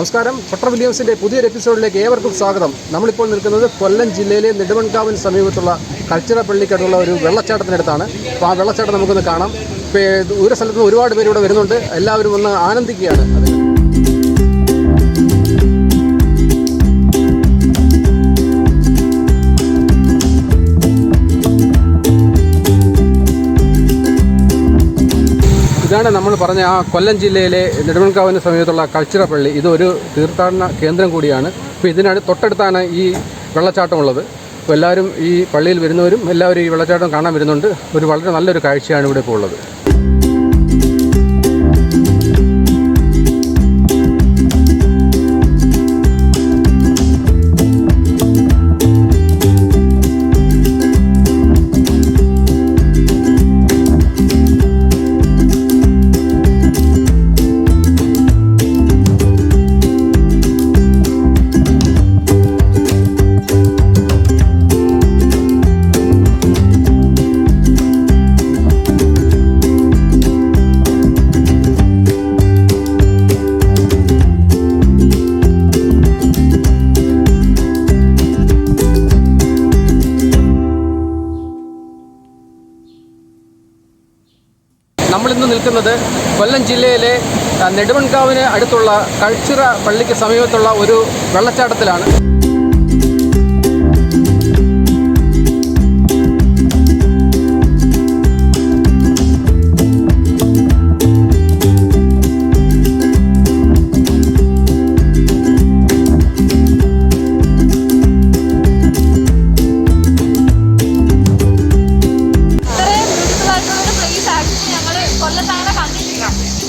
നമസ്കാരം. കൊട്ടറ വില്യംസിൻ്റെ പുതിയൊരു എപ്പിസോഡിലേക്ക് ഏവർക്കും സ്വാഗതം. നമ്മളിപ്പോൾ നിൽക്കുന്നത് കൊല്ലം ജില്ലയിലെ നെടുമൺകാവിന് സമീപത്തുള്ള കൾച്ചിറ പള്ളിക്കടുത്തുള്ള ഒരു വെള്ളച്ചാട്ടത്തിനടുത്താണ്. അപ്പോൾ ആ വെള്ളച്ചാട്ടം നമുക്കൊന്ന് കാണാം. ദൂര സ്ഥലത്ത് നിന്ന് ഒരുപാട് പേര് ഇവിടെ വരുന്നുണ്ട്. എല്ലാവരും ഒന്ന് ആനന്ദിക്കുകയാണ്. ഇതാണ് നമ്മൾ പറഞ്ഞ ആ കൊല്ലം ജില്ലയിലെ നെടുമൺകാവിന് സമീപത്തുള്ള കൾച്ചിറ പള്ളി. ഇതൊരു തീർത്ഥാടന കേന്ദ്രം കൂടിയാണ്. ഇപ്പോൾ ഇതിനാണ് തൊട്ടടുത്താണ് ഈ വെള്ളച്ചാട്ടമുള്ളത്. അപ്പോൾ എല്ലാവരും ഈ പള്ളിയിൽ വരുന്നവരും എല്ലാവരും ഈ വെള്ളച്ചാട്ടം കാണാൻ വരുന്നുണ്ട്. ഒരു വളരെ നല്ലൊരു കാഴ്ചയാണ് ഇവിടെ ഇപ്പോൾ ഉള്ളത്. നമ്മളിന്ന് നിൽക്കുന്നത് കൊല്ലം ജില്ലയിലെ നെടുമൺകാവിന് അടുത്തുള്ള കൾച്ചിറ പള്ളിക്ക് സമീപത്തുള്ള ഒരു വെള്ളച്ചാട്ടത്തിലാണ്.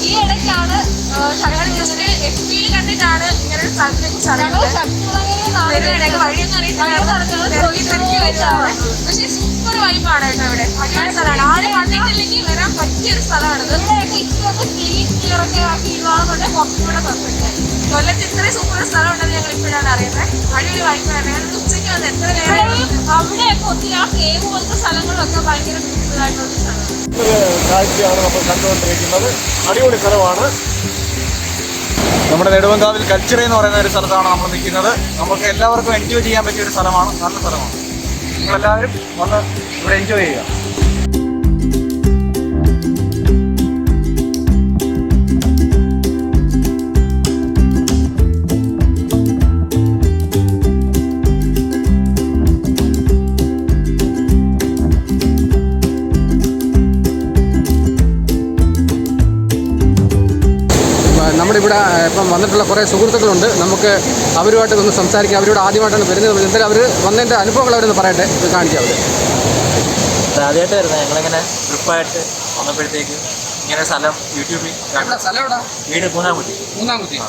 ഈ ഇടയ്ക്കാണ് കണ്ടിട്ടാണ് ഇങ്ങനെ ഒരു സ്ഥലത്തേക്ക് വഴിയൊന്നും അറിയില്ല. പക്ഷെ സൂപ്പർ വൈബാണ് കേട്ടോ. ഇവിടെ അടിപൊളി സ്ഥലമാണ്. ആരും കണ്ടിട്ടില്ലെങ്കിൽ വരാൻ പറ്റിയൊരു സ്ഥലമാണിത്. ക്ലീൻ ക്ലിയറൊക്കെ ആക്കി ഇടുവാണെന്നുണ്ട് കുറച്ചുകൂടെ പെർഫെക്റ്റ്. കൊല്ലത്ത് ഇത്രയും സൂപ്പർ സ്ഥലം ഉണ്ടെന്ന് ഞങ്ങൾ ഇപ്പോഴാണ് അറിയുന്നത്. അടിപൊളി വൈബാണ്. ഞങ്ങൾ ഉച്ചയ്ക്ക് വന്ന് എത്ര നേരം അവിടെയൊക്കെ ഒത്തിരി ആ കേവ് പോലത്തെ സ്ഥലങ്ങളൊക്കെ ഭയങ്കര ബ്യൂട്ടിഫുൾ ആയിട്ടുള്ള സ്ഥലം. കാഴ്ചയാണ് നമ്മൾ കണ്ടുകൊണ്ടിരിക്കുന്നത്. അടിപൊളി സ്ഥലമാണ്. നമ്മുടെ നെടുമൺകാവിൽ കൾച്ചിറ എന്ന് പറയുന്ന ഒരു സ്ഥലത്താണ് നമ്മൾ നിൽക്കുന്നത്. നമുക്ക് എല്ലാവർക്കും എൻജോയ് ചെയ്യാൻ പറ്റിയ ഒരു സ്ഥലമാണ്. നല്ല സ്ഥലമാണ്. നിങ്ങളെല്ലാവരും വന്ന് ഇവിടെ എൻജോയ് ചെയ്യുക. നമ്മുടെ ഇവിടെ ഇപ്പം വന്നിട്ടുള്ള കുറേ സുഹൃത്തുക്കളുണ്ട്. നമുക്ക് അവരുമായിട്ട് ഒന്ന് സംസാരിക്കാം. അവരോട് ആദ്യമായിട്ടാണ് വരുന്നത്. എന്തായാലും അവർ വന്നതിൻ്റെ അനുഭവങ്ങൾ അവരൊന്ന് പറയട്ടെ, ഇത് കാണിക്കാം. അവർ ആദ്യമായിട്ട് വരുന്നത് ഞങ്ങളിങ്ങനെ ട്രിപ്പായിട്ട് വന്നപ്പോഴത്തേക്ക് ഇങ്ങനെ സ്ഥലം യൂട്യൂബിൽ സ്ഥലം എവിടെ? വീട് മൂന്നാംകുട്ടി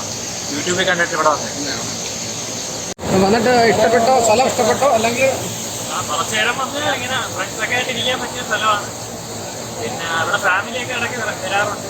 യൂട്യൂബിൽ കണ്ടിട്ട് ഇവിടെ വന്നിട്ട് ഇഷ്ടപ്പെട്ടോ? സ്ഥലം ഇഷ്ടപ്പെട്ടോ? അല്ലെങ്കിൽ കുറച്ച് നേരം വന്ന് ഇങ്ങനെ ഫ്രണ്ട്സൊക്കെ ആയിട്ട് ഇരിക്കാൻ പറ്റിയ സ്ഥലമാണ്. പിന്നെ അവിടെ ഫാമിലിയൊക്കെ ഇടയ്ക്ക് വരാറുണ്ട്.